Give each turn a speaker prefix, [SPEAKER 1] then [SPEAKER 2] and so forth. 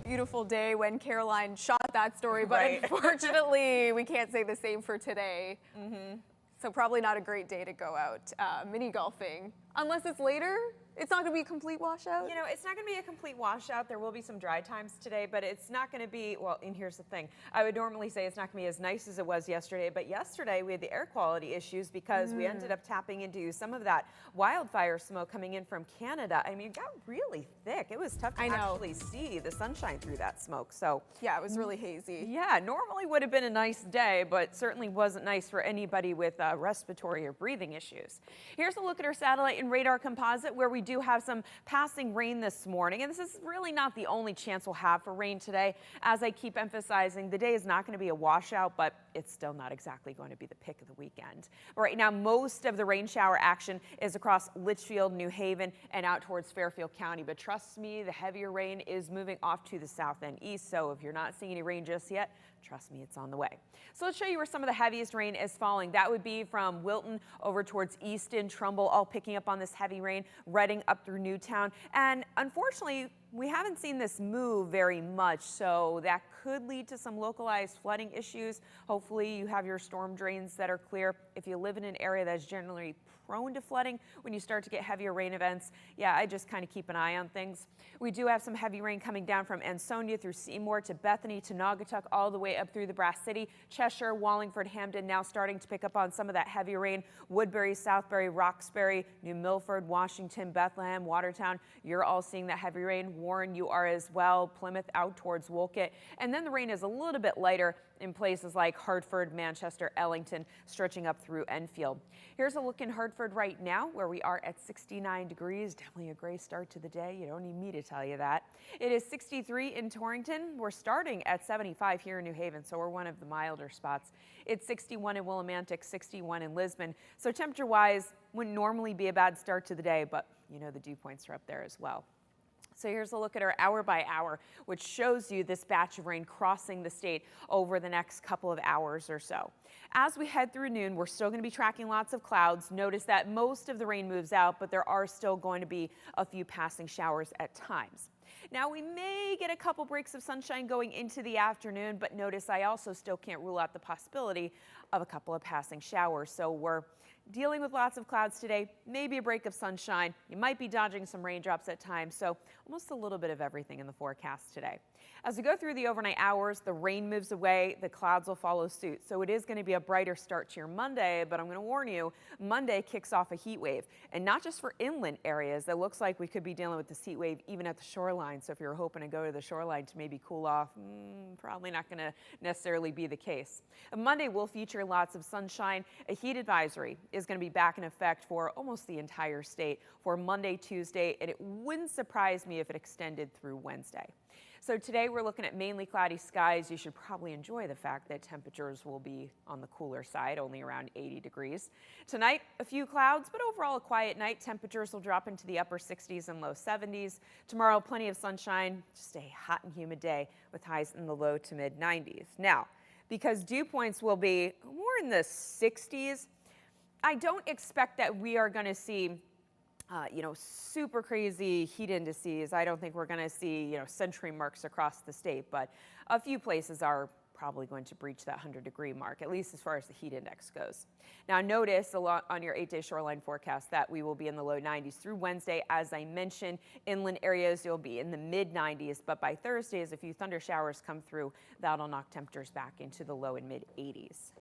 [SPEAKER 1] beautiful day when Caroline shot that story, but
[SPEAKER 2] Right.
[SPEAKER 1] unfortunately we can't say the same for today. So probably not a great day to go out mini golfing. Unless it's later, it's not going to be a complete washout.
[SPEAKER 2] You know, it's not going to be a complete washout. There will be some dry times today, but it's not going to be, well, and here's the thing. I would normally say it's not going to be as nice as it was yesterday, but yesterday we had the air quality issues because we ended up tapping into some of that wildfire smoke coming in from Canada. I mean, it got really thick. It was tough to actually see the sunshine through that smoke. So
[SPEAKER 1] yeah, it was really hazy.
[SPEAKER 2] yeah, normally would have been a nice day, but certainly wasn't nice for anybody with respiratory or breathing issues. Here's a look at our satellite and radar composite where we do have some passing rain this morning, and this is really not the only chance we'll have for rain today. As I keep emphasizing, the day is not going to be a washout, but it's still not exactly going to be the pick of the weekend. But right now, most of the rain shower action is across Litchfield, New Haven, and out towards Fairfield County. But trust me, the heavier rain is moving off to the south and east, so if you're not seeing any rain just yet, trust me, it's on the way. So let's show you where some of the heaviest rain is falling. That would be from Wilton over towards Easton, Trumbull, all picking up on this heavy rain, Reading up through Newtown. And unfortunately, we haven't seen this move very much, so that could lead to some localized flooding issues. Hopefully you have your storm drains that are clear. If you live in an area that's generally prone to flooding, when you start to get heavier rain events, yeah, I just kind of keep an eye on things. We do have some heavy rain coming down from Ansonia through Seymour to Bethany to Naugatuck, all the way up through the Brass City, Cheshire, Wallingford, Hamden, now starting to pick up on some of that heavy rain. Woodbury, Southbury, Roxbury, New Milford, Washington, Bethlehem, Watertown, you're all seeing that heavy rain. Warren, you are as well. Plymouth out towards Wolcott. And then the rain is a little bit lighter in places like Hartford, Manchester, Ellington, stretching up through Enfield. Here's a look in Hartford right now, where we are at 69 degrees. Definitely a great start to the day. You don't need me to tell you that. It is 63 in Torrington. We're starting at 75 here in New Haven, so we're one of the milder spots. It's 61 in Willimantic, 61 in Lisbon. So temperature-wise, wouldn't normally be a bad start to the day, but you know the dew points are up there as well. So here's a look at our hour by hour, which shows you this batch of rain crossing the state over the next couple of hours or so. As we head through noon, we're still going to be tracking lots of clouds. Notice that most of the rain moves out, but there are still going to be a few passing showers at times. Now, we may get a couple breaks of sunshine going into the afternoon, but notice I also still can't rule out the possibility of a couple of passing showers. So we're dealing with lots of clouds today, maybe a break of sunshine. You might be dodging some raindrops at times, so almost a little bit of everything in the forecast today. As we go through the overnight hours, the rain moves away, the clouds will follow suit. So it is going to be a brighter start to your Monday, but I'm going to warn you, Monday kicks off a heat wave, and not just for inland areas. It looks like we could be dealing with this heat wave even at the shoreline. So if you're hoping to go to the shoreline to maybe cool off, probably not going to necessarily be the case. Monday will feature lots of sunshine. A heat advisory is going to be back in effect for almost the entire state for Monday, Tuesday, and it wouldn't surprise me if it extended through Wednesday. So today we're looking at mainly cloudy skies. You should probably enjoy the fact that temperatures will be on the cooler side, only around 80 degrees. Tonight, a few clouds, but overall a quiet night. Temperatures will drop into the upper 60s and low 70s. Tomorrow, plenty of sunshine, just a hot and humid day with highs in the low to mid 90s. Now, because dew points will be more in the 60s, I don't expect that we are going to see super crazy heat indices. I don't think we're going to see, century marks across the state, but a few places are probably going to breach that 100-degree mark, at least as far as the heat index goes. Now notice on your 8-day shoreline forecast that we will be in the low 90s through Wednesday. As I mentioned, inland areas you'll be in the mid 90s, but by Thursday, as a few thunder showers come through, that'll knock temperatures back into the low and mid 80s.